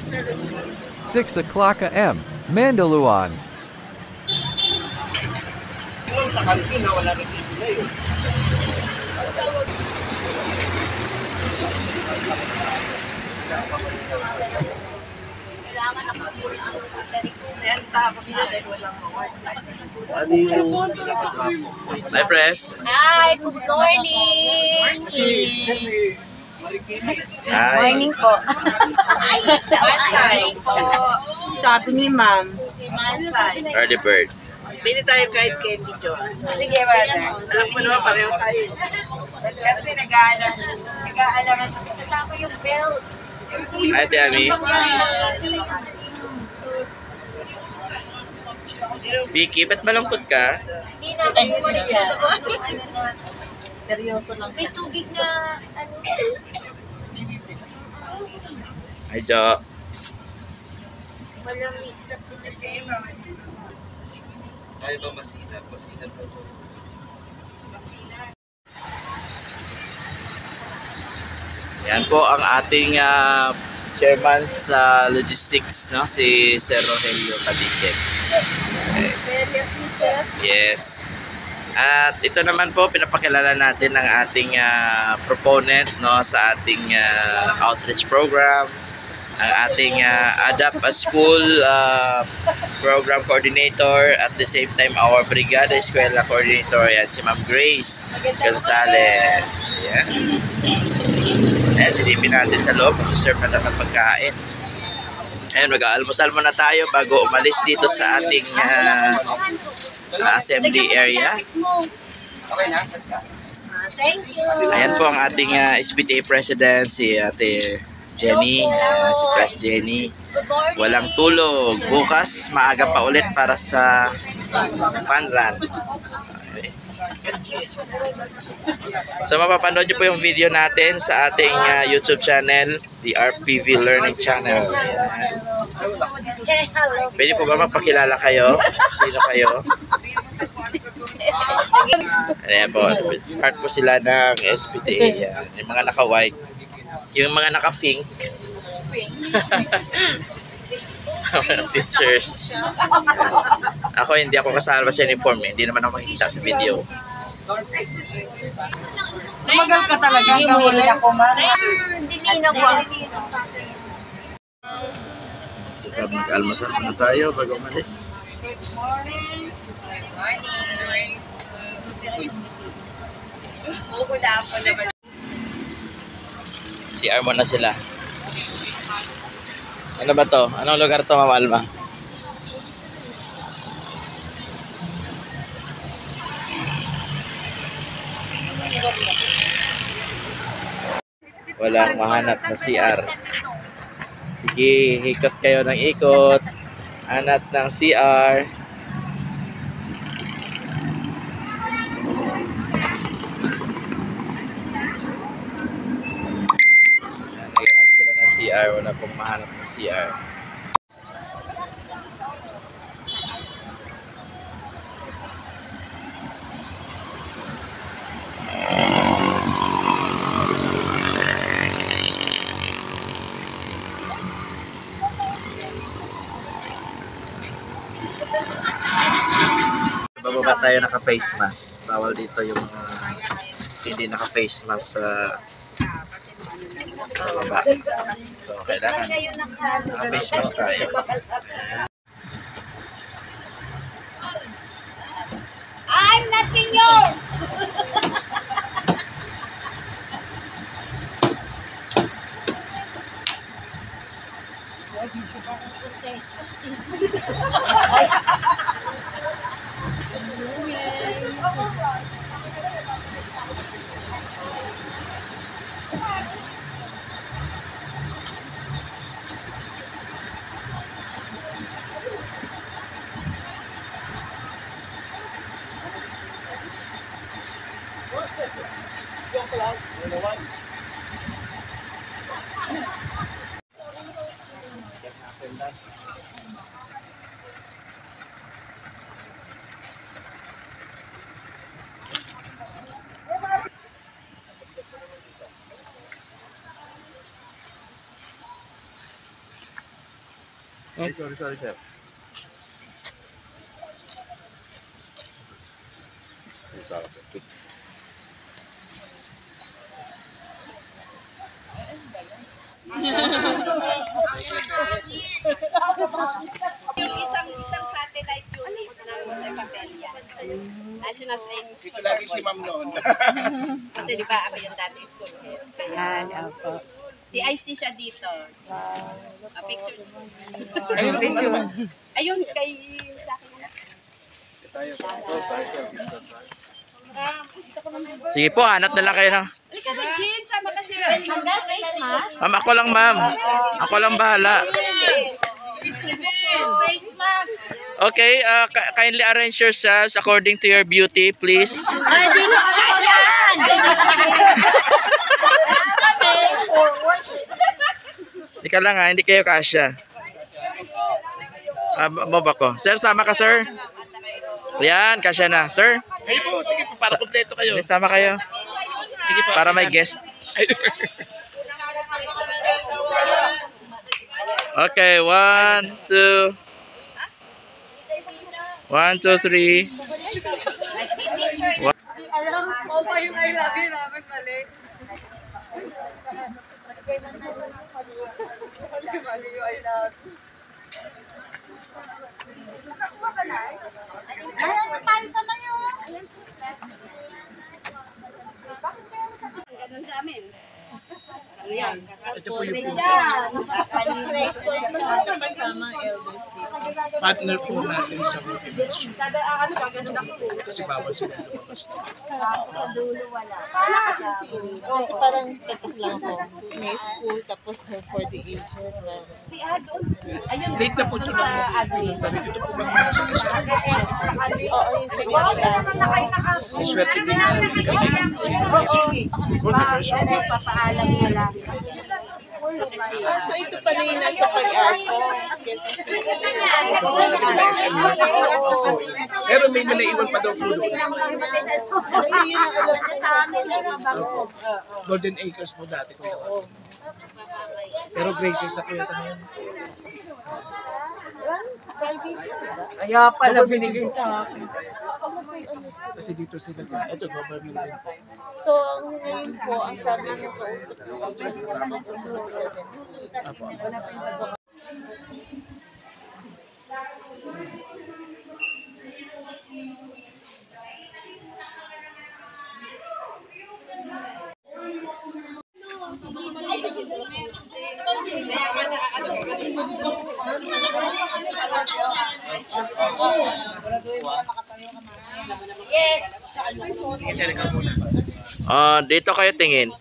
6 o'clock AM, Mandaluyong. Sa kantina, wala na sila na yun. Kailangan nakapul ang Renta ako sila dahil walang award. Ano yung... Hi, Press. Hi, good morning! Hi. Morning po. Mansay. Sabi ni ma'am. Early bird. Bili tayo kahit candy, John. Sige, brother. Alam mo naman, pareho tayo. Kasi nag-aalaman ako. Kasama yung belt. Hi, Tiami. Vicky, ba't malungkot ka? Hindi natin bumalik sa loob ng ano na. Seryoso lang. May tubig na ano. Hi, Jo. Walang mix-up din na pera. Ay, ba masinag? Masinag ba ito? Yan po ang ating chairman sa logistics, no? Si Sir Rogelio Cadique. Okay. Yes. At ito naman po, pinapakilala natin ang ating proponent, no, sa ating outreach program, ang ating ADAP School program coordinator, at the same time our Brigada Eskwela coordinator, yan si Ma'am Grace Gonzales. Yan. Ayan, silipin natin sa loob, magsaserve na lang ng pagkain. Ayan, mag-aalmusal muna tayo bago umalis dito sa ating assembly area. Thank you. Ayan po ang ating SPTA President, si Ate Jenny, si Press Jenny. Walang tulog. Bukas, maaga pa ulit para sa fun run. Okay. So mapapanood nyo po yung video natin sa ating YouTube channel, the RPV Learning Channel. Ayan. Pwede po ba mapakilala kayo? Sino kayo? Ayan po, part po sila ng SPTA. Ayan. Yung mga naka-white. Yung mga naka-pink. Teachers. Ako hindi ako kasama sa uniform, hindi naman ako makikita sa video. Tumagal ka talaga. Hindi ako ma. Hindi na ko. So, mag-almusal muna tayo bago umalis. Good morning. Good morning. CR mo na sila. Ano ba to? Anong lugar to, Ma'am Alma? Walang mahanap na CR. Sige, ikot kayo ng ikot. Hanap ng CR. Naghanap sila ng CR. Wala pong mahanap ng CR. Bababa tayo naka-face mask. Bawal dito yung mga hindi naka-face mask sa baba. So, kailangan naka-face mask tayo. I'm not senior. Ay, sorry, sir. Yung isang satellite unit na sa Capella. National Training Dito School. lagi si ma'am noon. Kasi di ba ako yung dati school head. Kaya, DIC siya dito. A picture. Ayun, picture. Ayun, kay sa akin. Sige po, hanap na lang kayo ng... Halika na, Jean. Sama ka si Ryan. Hanggang face mask. Ma'am, ako lang, ma'am. Ako lang bahala. Face mask. Okay, kindly arrange yourselves according to your beauty, please. Ay, di na kami yan. Hindi ka lang ha, hindi kayo kasya. Mob ako. Sir, sama ka, sir. Yan, kasya na. Sir, Kayo po, sige po, para kompleto kayo. sama kayo. Sige po. Para may guest. Okay, 1, 2. 1, 2, 3. Alam mo pa yung I love you namin mali. Ganun sa amin. Ayan. Ito po yung Kasama elders partner po natin sa motivation. Kasi bawal sila lumabas. Kasi parang tatak lang ako. May school, tapos home for the aged. Late na po ito na po. Ito po ba mga sa kasya? Oo, yung sa Pilipinas. May swerte din na nagkakay ng seniors. Good person. So ito pala yung nasa pag-asa. Pero may nalaiwan pa daw po doon. Kasi yun ang alam ko sa amin. Golden Acres po dati ko. Pero Graces na po yata na yun. Kaya pala binigay sa akin. Kasi dito sila. Ito, government din. So, ngayon po, ang sabi niyo po, sa Pilipinas, 17. Apo. Dito kayo tingin.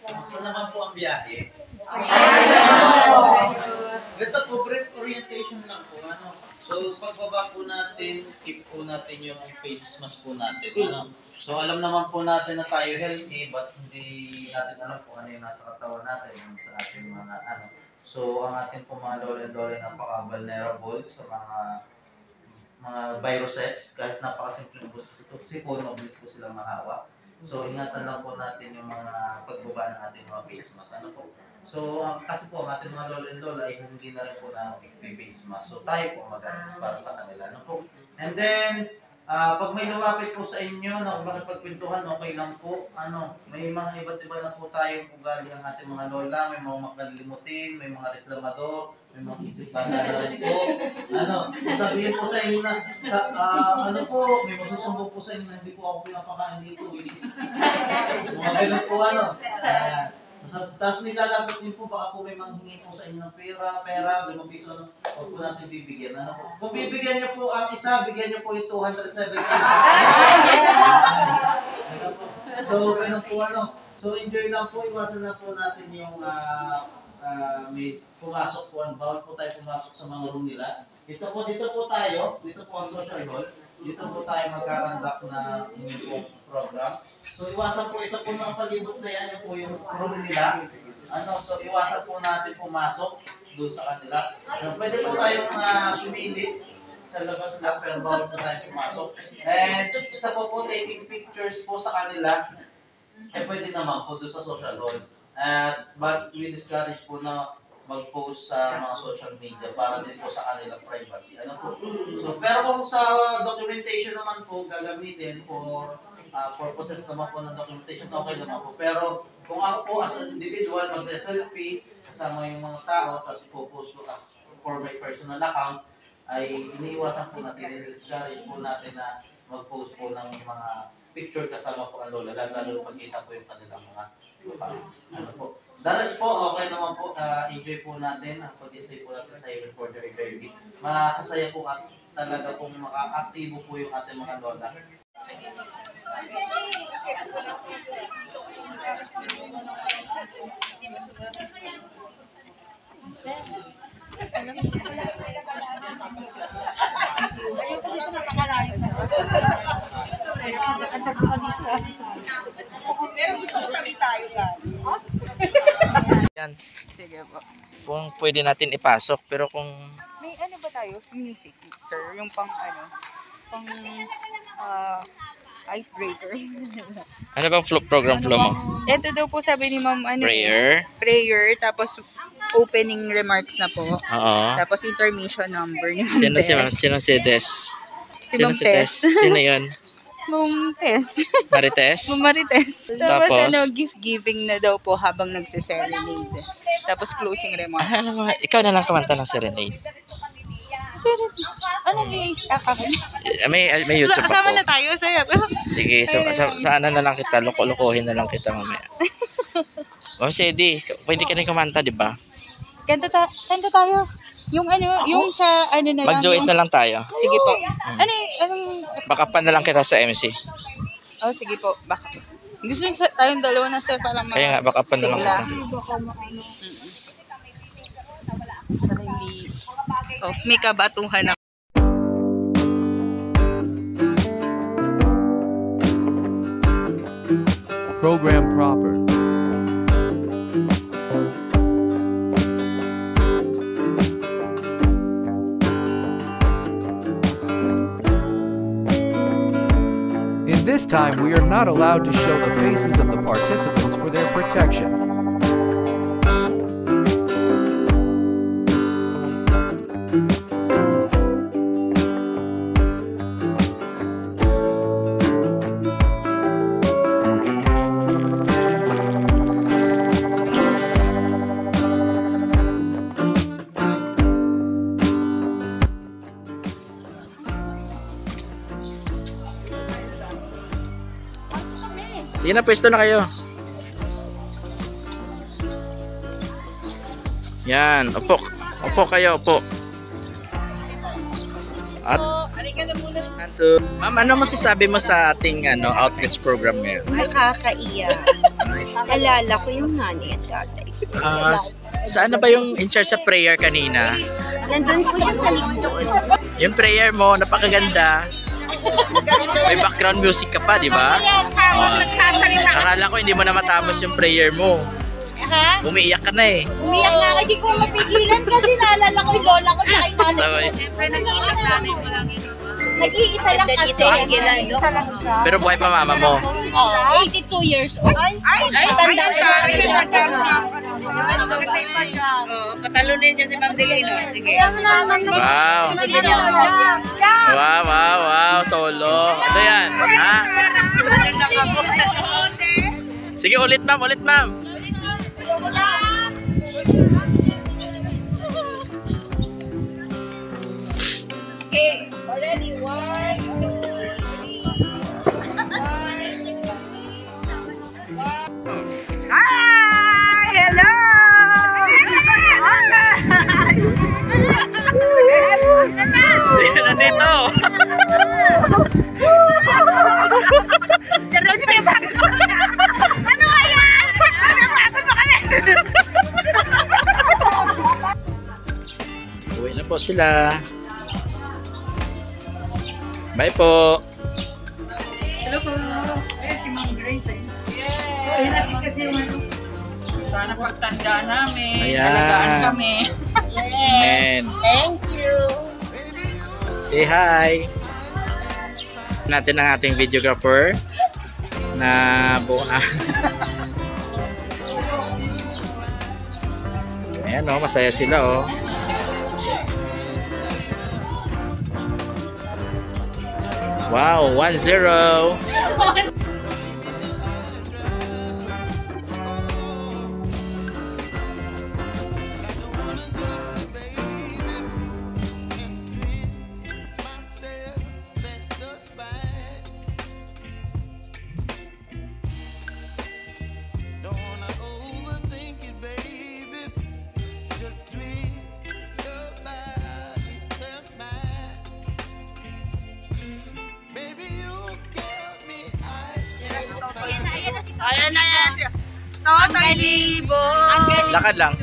Gusto naman po ang biyahe. Ito po, brief orientation lang po. Ano? So, pagbaba po natin, keep po natin yung face mask po natin. Ano? So, alam naman po natin na tayo healthy, but hindi natin alam kung ano yung nasa katawan natin, yung sa ating mga ano. So, ang ating po mga lolo-lolo napaka-vulnerable sa mga viruses, kahit napakasimpleng sipon, mabilis po silang mahawa. So, ingatan lang po natin yung mga pagbaba ng ating mga face mask. Ano po? So, kasi po, ang ating mga lolo and lola ay hindi na rin po na face mask. So, tayo po mag-alis para sa kanila. Ano po? And then, pag may lumapit po sa inyo na makipagpintuhan, okay lang po. Ano, may mga iba't iba na po tayong ugali ang ating mga lola. May mga makalimutin, may mga reklamador, may mga isip bandalan po. Ano, sabihin po sa inyo na, ano po, may masusumbong po sa inyo na hindi po ako pinapakain dito. Mga ganun po ano. Tapos may lalapit din po, baka po may manghingi po sa inyo ng pera, 5 piso, ano, huwag po natin bibigyan. Ano po? Kung bibigyan niyo po ang isa, bigyan niyo po yung 270. So, ganun po ano. So, enjoy lang po, iwasan na po natin yung may pumasok po, bawal po tayo pumasok sa mga room nila. Dito po tayo, dito po ang social hall. Dito po tayo magkakandak na inyong program. So iwasan po ito po ng palibot na yan, yung po yung room nila. So iwasan po natin pumasok doon sa kanila. Pwede po tayong sumili sa labas lang, pero bawal po tayong pumasok. And isa po taking pictures po sa kanila, pwede naman po doon sa social hall. But we discourage po na mag-post sa mga social media para din po sa kanilang privacy. So, pero kung sa documentation naman po gagamitin for purposes naman po ng documentation, okay naman po. Pero kung ako po as an individual, mag-selfie kasama yung mga tao, tapos po-post ko as for my personal account, ay iniiwasan po natin, i-discourage po natin na mag-post po ng mga picture kasama po ang lola, lalo pagkita po yung kanilang mga po. The rest po, okay naman po, enjoy po natin ang pag-stay po natin sa Haven for the Eternity. Masasaya po at talaga pong maka-aktibo po yung ating mga lola. Pero gusto ko kami tayo lang. Yan. Sige po. Kung pwede natin ipasok, pero kung May ano ba tayo? Music, sir. Yung pang icebreaker. ano bang program flow mo? Ito daw po sabi ni ma'am, Prayer? tapos opening remarks na po. Oo. Tapos intermission number ni Sino si Des? Si Ma'am Tess. Sino yun? Ma'am Tess. Marites? Ma'am Marites. Tapos Tapos? gift giving na daw po habang nagse-serenade. Tapos closing remarks. Ikaw na lang kumanta ng Serenade. Serenade? Ano yung May YouTube Sama ako. na tayo, sir. Sige, sana na lang kita, loko-lokohin na lang kita mamaya. Ma'am Sedi, pwede ka rin kumanta, di ba? Kanta tayo. Yung yung sa na lang. Mag-duet na lang tayo. Sige po. Anong Baka pa na lang kita sa MC. Oh, sige po. Baka. Gusto nyo tayong dalawa na sir para Kaya nga, baka pa na lang sigla. kita. Para hindi may kabatuhan ako. Program proper. In this time, we are not allowed to show the faces of the participants for their protection. Sige na, pwesto na kayo. Yan, upo. Upo kayo, upo. At Ma'am, ano masasabi mo sa ating outreach program ngayon? Nakakaiyak. Alala ko yung nanay at tatay. Saan na ba yung in charge sa prayer kanina? Nandun po siya sa likod. Yung prayer mo, napakaganda. May background music ka pa, di ba? Akala ko hindi mo na matapos yung prayer mo. Ha? Umiiyak ka na eh. Umiyak na ako, hindi ko mapigilan kasi naalala ko yung lola ko sa kay nanay Sabay. ko. Nag-iisa lang kasi. Nag-iisa lang siya. Pero buhay pa mama mo. 82 years old. Ay, tanda Patalunin niya si Ma'am Delino. Sige. Wow. Wow. Solo. Ano yan? Ha? Sige, ulit ma'am. Okay, already 1, 2, 3. Hi! Hello! Sino nandito? Ano kaya? Napagod mo kami! Uwi na po sila. Bye po. Sana pagtanda namin, Ayan. alagaan kami. Amen. Thank you. Say hi. Natin ang ating videographer na buo na. Ayan oh, masaya sila oh. Wow, 1-0. Ayan na yan siya. Totoy libo. Lakad lang.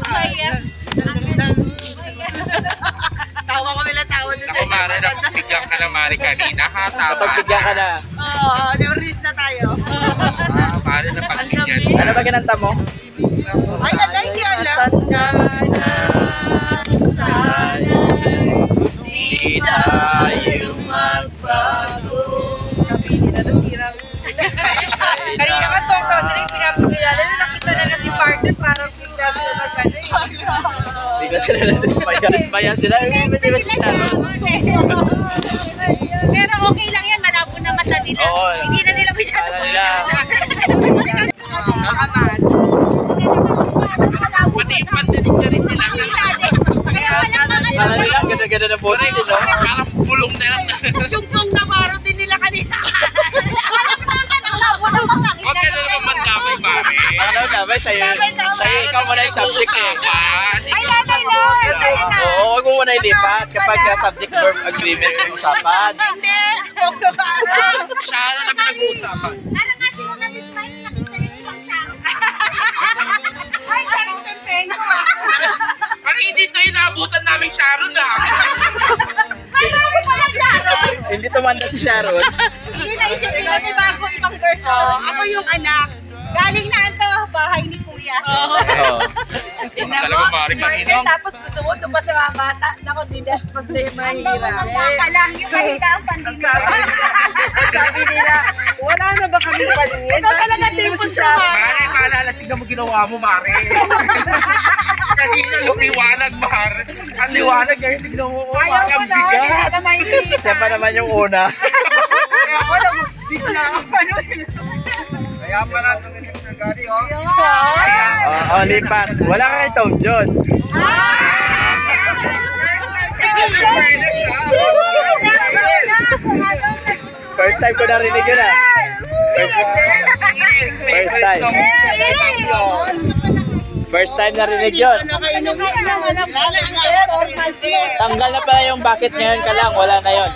Tawa kami lang tawa doon sa Ako, Mare, napagbigyan ka na, Mare, kanina, ha? Tama. Pagbigyan ka na. Oo, na-release na tayo. Mare, napagbigyan. Ano ba kinanta mo? Ay, alay, hindi alam. Sana di tayo magbago. Sabihin nila nasirang. Kanina ka to, sila yung pinapakilala na nakita na si partner parang bigla sila magkano eh. Hindi ko sila na-dismaya. Dismaya sila. Hindi ba si Sharon? Pero okay lang yan, malabo na mata nila. Oo. Hindi na nila masyado Kala nila. Kasi nakamas. Pandinig na rin nila. Kaya walang mga Kala nila, ganda-ganda ng boses nyo. Parang pulong na lang. Yung pong nabaro din nila kanina. Huwag ka na naman magdamay, Mare. Ano naman, sa'yo ikaw muna yung subject eh. Ay, nanay Lord! Oo, huwag mo muna ilipat kapag subject verb agreement ang usapan. Hindi! Siya na pinag-uusapan. Ano nga sila na-smile, nakita niyo ibang Sharon. Ay, Sharon Pempengo ah! Parang hindi tayo naabutan namin Sharon, ha? Ay, bago pa lang Sharon! Hindi tumanda si Sharon. Hindi naisipin ko may bago ibang birth. Ako yung anak. Galing na ito, bahay ni Kuya. Oo. Talaga, Mare, kanina. Tapos gusto mo ito pa sa mga bata. Naku, di na. Mas na yung mahirap. Baka lang yung kahirapan din. Sabi nila, wala na ba kami paningin? Ito talaga tipo siya. Mare, maalala, tignan mo ginawa mo, Mare. Kanina, lumiwanag, Mare. Ang liwanag ngayon, tignan mo. Oh, Ayaw Mare, ko ang na, hindi bigat. na mainit. Siya pa naman yung una. Kaya ako lang, bigla ako. Kaya pa natin yung gari, oh. Oo, lipat. Wala ka kay Tom Jones. First time ko narinig yun ah. First time. First time narinig yun. Tanggal na pala yung bakit ngayon ka lang. Wala na yun.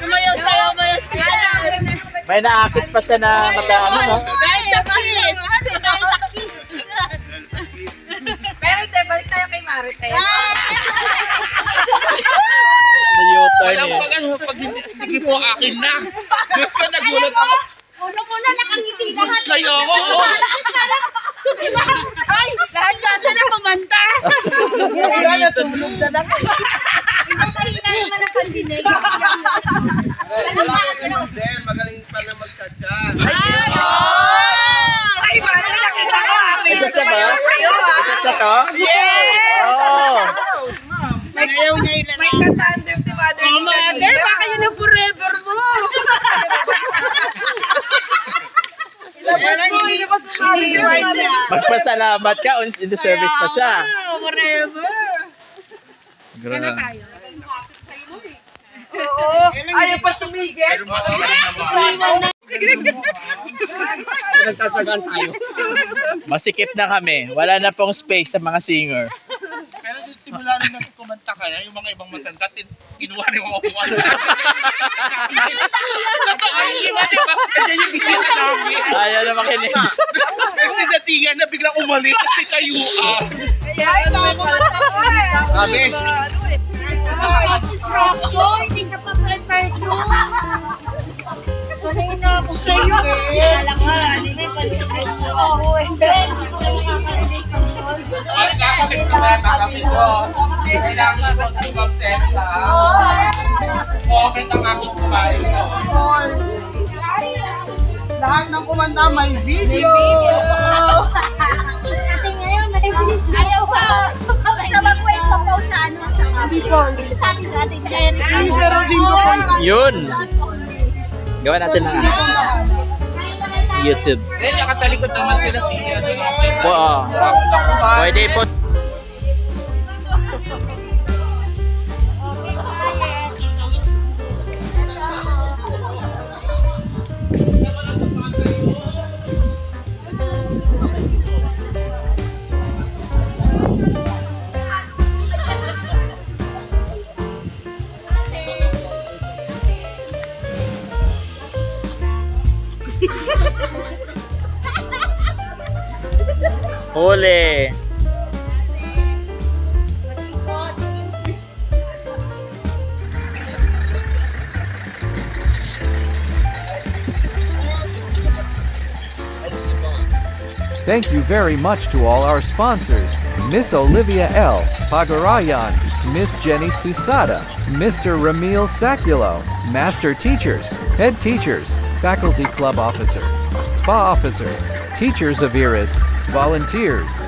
Sumayaw sayaw mo yung May naakit pa siya na mataano, no? Dahil sa kiss! Dahil sa kiss! Pero hindi, balik tayo kay Marite. Na-U-turn Alam eh. mo, pag hindi, sige po, akin na. Diyos ko, nagulat ako. Una-una nakangiti lahat. Kayo ako, oh. Ay, lahat kasi na kumanta. Wala na, tulog na lang. Ikaw marina naman ang pandinig. Magaling pa na mag-chat-chat. Ay, Mare, nakita ko. Ito siya ba? Ito siya to? Yes! Oo. Sanayaw niya yung May katandem si Mother. Oh, Mother, baka yun ang forever mo. Ilabas mo, ilabas mo. Magpasalamat ka, in the service pa siya. Forever. Grabe. Oo. Ayaw pa tumigil. Nagtatagan tayo. Masikip na kami. Wala na pong space sa mga singer. Pero simula nung nagkumanta ka na, yung mga ibang matanda, kinuha rin mga upuan. Totoo, iba, diba? Kasi yung bisita namin. Ayaw na makinig. Kasi datingan na biglang umalis kasi kayuan. Ay, baka kumanta ko eh. Sabi. Joy! Kakapit ko na, kakapit ko. Kailangan ko sa mag-senta. Okay ang aking kumain ko. Lahat ng kumanta may video. Kasi ngayon, may video. Ayaw pa. Sa mag-wait pa po sa ano, sa kami. Sa atin, sa Zero Jingo Ponta. Yun! Gawa natin ng YouTube. Then, nakatalikod naman sila si Po, pwede po. Huli! Thank you very much to all our sponsors, Miss Olivia L. Pagarayan, Miss Jenny Susada, Mr. Ramil Saculo, Master Teachers, Head Teachers, Faculty Club Officers, Spa Officers, Teachers of Iris, Volunteers,